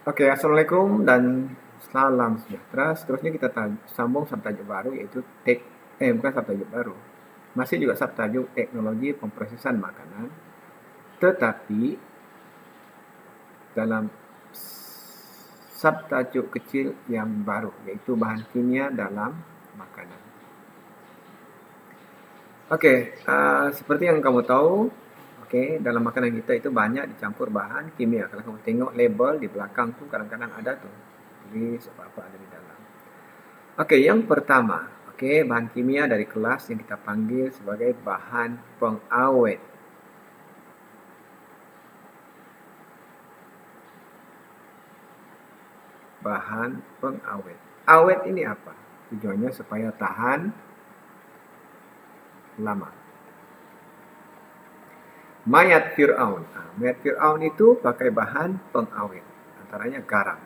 Oke, assalamualaikum dan salam sejahtera. Seterusnya kita sambung subtajuk baru yaitu bukan subtajuk baru. Masih juga subtajuk teknologi pemprosesan makanan, tetapi dalam subtajuk kecil yang baru yaitu bahan kimia dalam makanan. Oke, seperti yang kamu tahu, dalam makanan kita itu banyak dicampur bahan kimia. Kalau kamu tengok label di belakang tuh kadang-kadang ada tuh tulis apa-apa ada di dalam. Oke, yang pertama, bahan kimia dari kelas yang kita panggil sebagai bahan pengawet. Bahan pengawet. Awet ini apa? Tujuannya supaya tahan lama. Mayat Fir'aun. Mayat Fir'aun itu pakai bahan pengawet. Antaranya garam.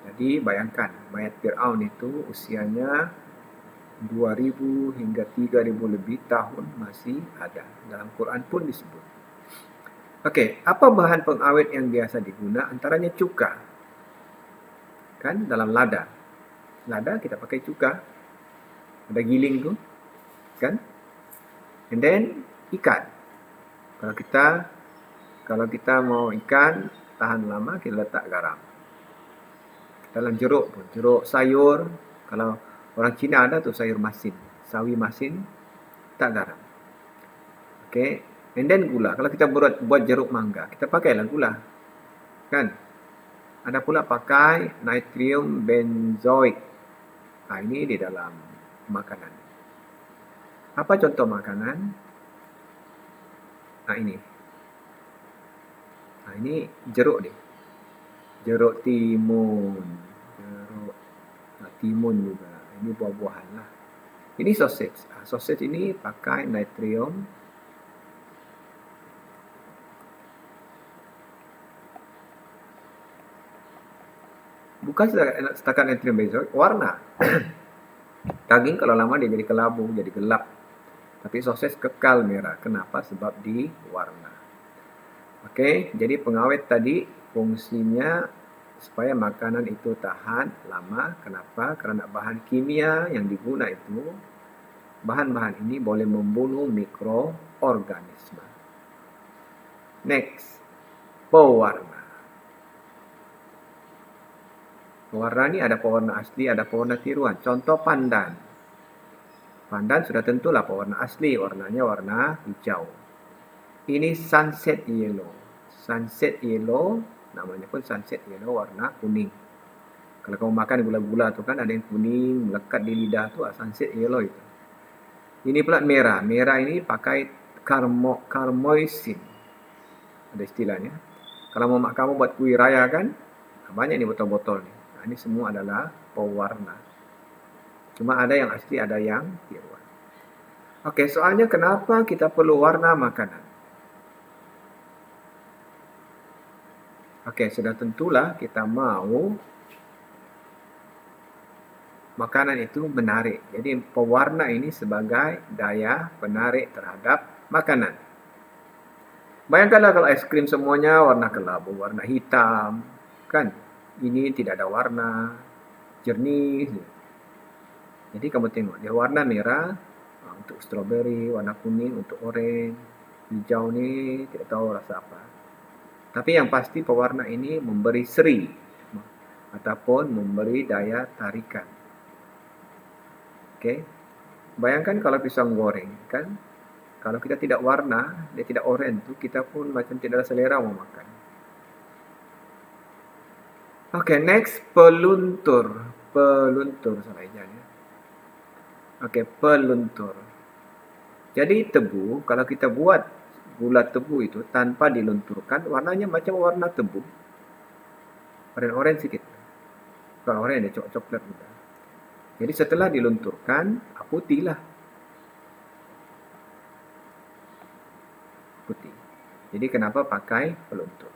Jadi bayangkan, mayat Fir'aun itu usianya 2000 hingga 3000 lebih tahun masih ada. Dalam Quran pun disebut. Apa bahan pengawet yang biasa digunakan? Antaranya cuka. Kan dalam lada. Lada kita pakai cuka. Ada giling tuh. Kan? And then ikan. Kalau kita mau ikan tahan lama, kita letak garam. Dalam jeruk pun, jeruk sayur, kalau orang Cina ada tuh sayur masin, sawi masin, tak garam. And then gula. Kalau kita buat jeruk mangga, kita pakailah gula. Kan? Ada pula pakai natrium benzoic. Ini di dalam makanan. Apa contoh makanan? Ini. Ini jeruk nih. Jeruk timun. Jeruk timun juga. Ini buah-buahan lah. Ini sausage. Sausage ini pakai natrium. Bukan setakat natrium benzoic, warna. Daging kalau lama dia jadi kelabu, jadi gelap. Tapi sausage kekal merah. Kenapa? Sebab diwarna. Jadi pengawet tadi fungsinya supaya makanan itu tahan lama. Kenapa? Karena bahan kimia yang digunakan itu, bahan-bahan ini boleh membunuh mikroorganisme. Next, pewarna. Pewarna ini ada pewarna asli, ada pewarna tiruan. Contoh pandan. Pandan sudah tentulah pewarna asli, warnanya warna hijau. Ini sunset yellow. Sunset yellow, namanya pun sunset yellow, warna kuning. Kalau kamu makan gula-gula tuh kan ada yang kuning, melekat di lidah tuh sunset yellow itu. Ini pula merah. Merah ini pakai karmoisin. Ada istilahnya. Kalau mau kamu buat kuih raya kan, banyak nih botol-botol nih. Ini semua adalah pewarna. Cuma ada yang asli, ada yang tiruan. Soalnya kenapa kita perlu warna makanan? Sudah tentulah kita mau makanan itu menarik. Jadi pewarna ini sebagai daya penarik terhadap makanan. Bayangkanlah kalau es krim semuanya warna kelabu, warna hitam. Kan? Ini tidak ada warna, jernih. Jadi kamu tengok, dia warna merah untuk strawberry, warna kuning untuk orange, hijau ni tidak tahu rasa apa. Tapi yang pasti pewarna ini memberi seri ataupun memberi daya tarikan. Bayangkan kalau pisang goreng, kan? Kalau kita tidak warna, dia tidak orange, kita pun macam tidak ada selera mau makan. Next, peluntur. Peluntur salahnya. Peluntur. Jadi tebu, kalau kita buat gula tebu itu tanpa dilunturkan, warnanya macam warna tebu. Orange sedikit. Kalau orange dia coklat juga. Jadi setelah dilunturkan, putihlah. Putih. Jadi kenapa pakai peluntur?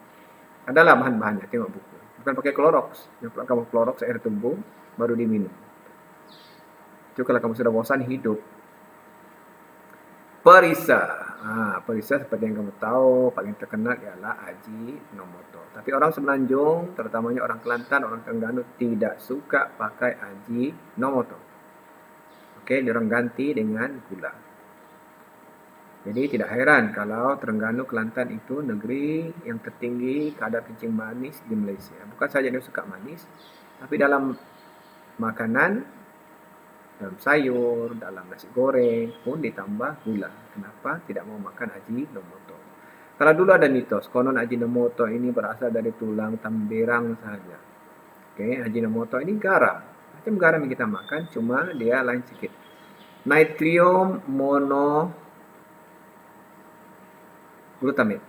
Adalah bahan-bahannya, tengok buku. Bukan pakai Clorox. Yang kamu Clorox air tebu baru diminum. Itu kalau kamu sudah bosan hidup. Perisa. Perisa seperti yang kamu tahu, paling terkenal ialah Ajinomoto. Tapi orang Semenanjung, terutamanya orang Kelantan, orang Terengganu tidak suka pakai Ajinomoto. Oke, diorang ganti dengan gula. Jadi tidak heran kalau Terengganu, Kelantan itu negeri yang tertinggi kadar kencing manis di Malaysia. Bukan saja dia suka manis, tapi dalam makanan, dalam sayur, dalam nasi goreng pun ditambah gula. Kenapa tidak mau makan Ajinomoto? Kalau dulu ada mitos, konon Ajinomoto ini berasal dari tulang tamberang saja. Oke, Ajinomoto ini garam. Macam garam yang kita makan, cuma dia lain sedikit. Natrium monoglutamate.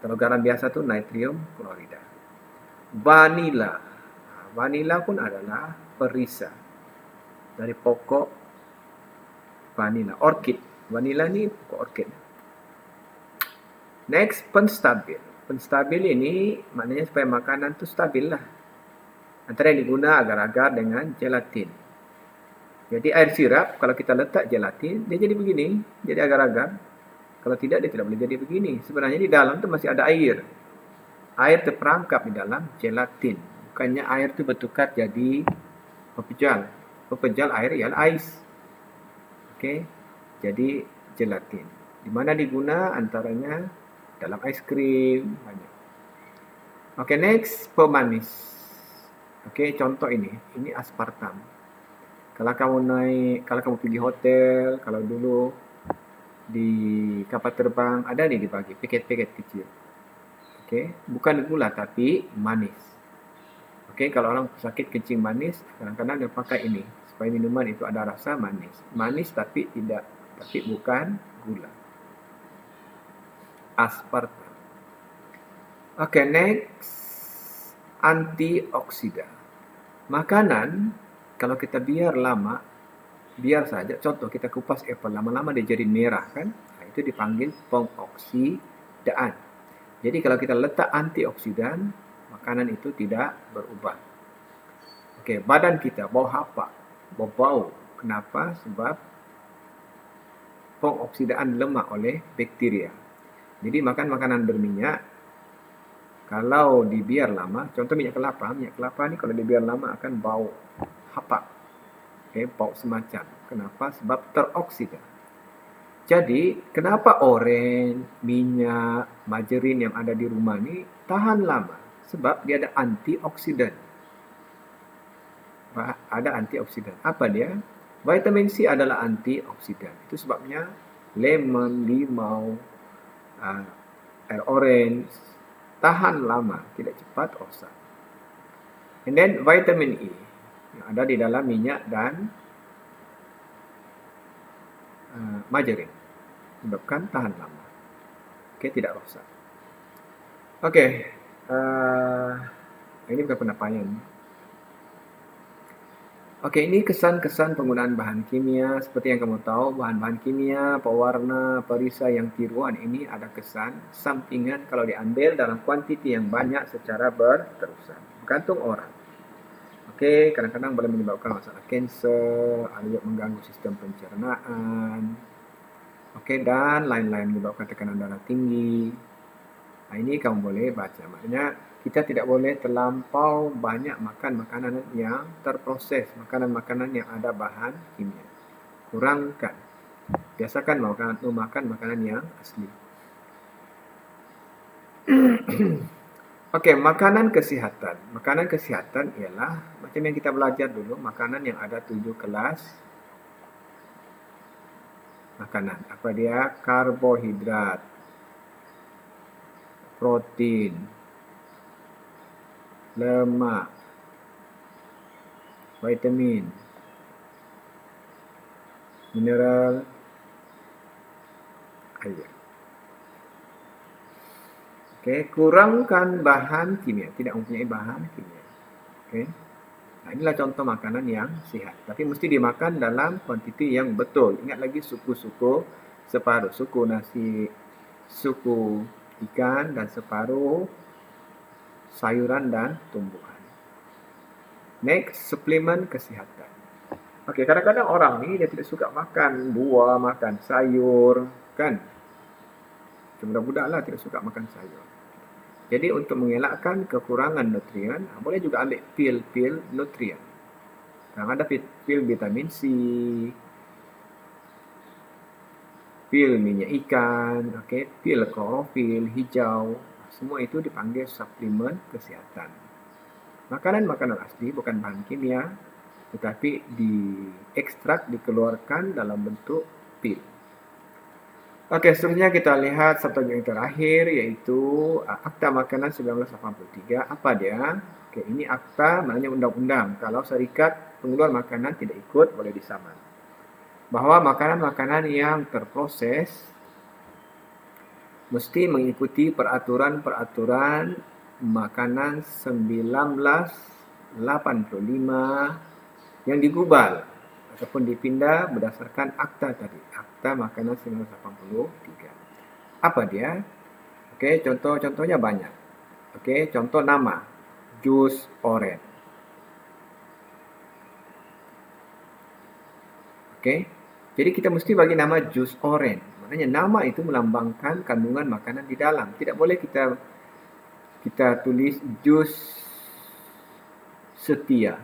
Kalau garam biasa tuh natrium klorida. Vanila. Vanila pun adalah perisa dari pokok vanila, orchid. Vanila ini pokok orchid. Next, penstabil. Penstabil ini maknanya supaya makanan itu stabil lah. Antara yang diguna agar-agar dengan gelatin. Jadi air sirap, kalau kita letak gelatin, dia jadi begini, jadi agar-agar. Kalau tidak, dia tidak boleh jadi begini. Sebenarnya di dalam itu masih ada air. Air terperangkap di dalam gelatin. Bukannya air itu bertukar jadi pepejal. Pepejal air ialah ais. Oke, jadi gelatin. Di mana diguna antaranya dalam es krim banyak. Oke, next pemanis. Oke, contoh ini aspartam. Kalau kamu pergi hotel, kalau dulu di kapal terbang ada nih dibagi paket-paket kecil. Oke, bukan gula tapi manis. Oke, kalau orang sakit kencing manis, kadang-kadang dia pakai ini supaya minuman itu ada rasa manis. Manis tapi bukan gula. Aspartam. Oke, next antioksidan. Makanan kalau kita biar saja, contoh kita kupas apel, lama-lama dia jadi merah kan? Nah, itu dipanggil pengoksidaan. Jadi kalau kita letak antioksidan, makanan itu tidak berubah. Oke, badan kita bau hapak, bau. Kenapa? Sebab pengoksidaan lemak oleh bakteria. Jadi makan makanan berminyak, kalau dibiar lama, contoh minyak kelapa ini kalau dibiar lama akan bau hapak. Oke, bau semacam. Kenapa? Sebab teroksida. Jadi, kenapa oren, minyak, margarin yang ada di rumah ini tahan lama? Sebab dia ada antioksidan. Ada antioksidan. Apa dia? Vitamin C adalah antioksidan. Itu sebabnya lemon, limau, air orange tahan lama, tidak cepat rosak. And then vitamin E yang ada di dalam minyak dan margarin menyebabkan tahan lama. Oke, tidak rosak. Oke, ini bukan pendapayan. Oke, ini kesan-kesan penggunaan bahan kimia. Seperti yang kamu tahu, bahan-bahan kimia, pewarna, perisa yang tiruan ini ada kesan sampingan kalau diambil dalam kuantiti yang banyak secara berterusan. Bergantung orang. Oke, kadang-kadang boleh menyebabkan masalah kanser, mengganggu sistem pencernaan. Oke, dan lain-lain menyebabkan tekanan darah tinggi. Nah, ini kamu boleh baca. Maknanya kita tidak boleh terlampau banyak makan makanan yang terproses, makanan-makanan yang ada bahan kimia. Kurangkan. Biasakan makan makanan yang asli. Oke, makanan kesehatan. Makanan kesehatan ialah macam yang kita belajar dulu, makanan yang ada 7 kelas makanan. Apa dia? Karbohidrat, protein, lemak, vitamin, mineral, air. Oke, kurangkan bahan kimia, tidak mempunyai bahan kimia. Oke. Nah, inilah contoh makanan yang sehat. Tapi mesti dimakan dalam kuantiti yang betul. Ingat lagi suku-suku, separuh suku nasi, suku ikan, dan separuh sayuran dan tumbuhan. Next, suplemen kesehatan. Okey, kadang-kadang orang ni dia tidak suka makan buah, makan sayur, kan? Budak-budak lah tidak suka makan sayur. Jadi untuk mengelakkan kekurangan nutrien, boleh juga ambil pil-pil nutrien. Ada pil vitamin C, pil minyak ikan, pil klorofil hijau. Semua itu dipanggil suplemen kesihatan. Makanan-makanan asli bukan bahan kimia, tetapi diekstrak, dikeluarkan dalam bentuk pil. Seterusnya kita lihat subtopik yang terakhir, iaitu Akta Makanan 1983. Apa dia? Ini akta, maknanya undang-undang. Kalau syarikat pengeluar makanan tidak ikut, boleh disaman. Bahwa makanan-makanan yang terproses mesti mengikuti peraturan-peraturan makanan 1985 yang digubal ataupun dipindah berdasarkan akta tadi, Akta Makanan 1983. Apa dia? Contoh-contohnya banyak. Contoh nama, jus oren. Jadi kita mesti bagi nama jus oren. Maknanya nama itu melambangkan kandungan makanan di dalam. Tidak boleh kita tulis jus setia.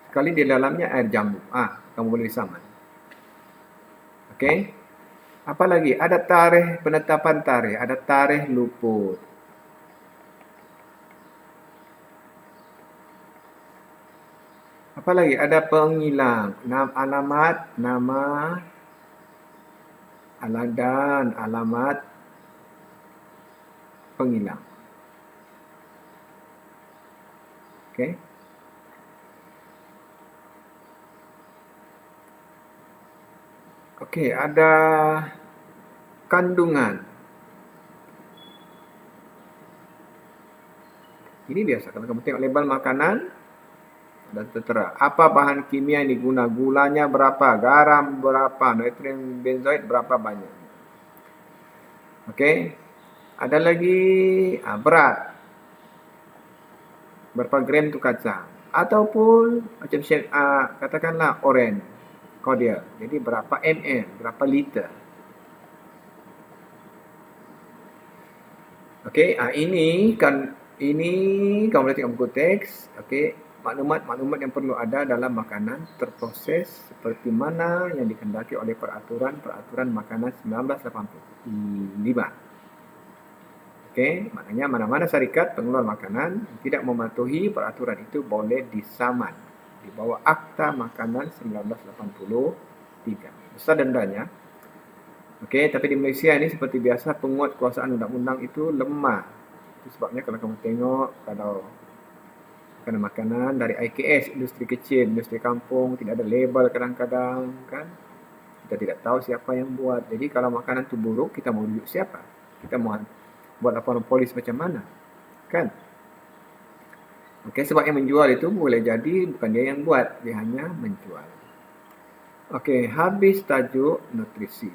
Sekali di dalamnya air jambu. Kamu boleh saman. Apa lagi? Ada tarikh penetapan tarikh, ada tarikh luput. Apa lagi? Ada penghilang, alamat, nama, dan alamat penghilang. Ada kandungan. Ini biasa, kalau kamu tengok label makanan, ada tertera apa bahan kimia yang digunakan, gulanya berapa, garam berapa, nitrogen benzoid berapa banyak. Ada lagi berat, berapa gram itu kacang, ataupun macam katakanlah oren, cordial, jadi berapa ml, berapa liter. Ini kamu boleh tengok buku teks. Maklumat-maklumat yang perlu ada dalam makanan terproses seperti mana yang dikehendaki oleh peraturan makanan 1985. Maknanya mana-mana syarikat pengeluar makanan yang tidak mematuhi peraturan itu boleh disaman di bawah Akta Makanan 1983. Besar dendanya. Tapi di Malaysia ini seperti biasa penguatkuasaan undang-undang itu lemah. Itu sebabnya kalau kamu tengok, kalau makanan dari IKS, industri kecil, industri kampung, tidak ada label kadang-kadang, kan? Kita tidak tahu siapa yang buat. Jadi kalau makanan itu buruk, kita mau rujuk siapa? Kita mau buat laporan polis macam mana? Kan? Sebab yang menjual itu boleh jadi bukan dia yang buat, dia hanya menjual. Habis tajuk nutrisi.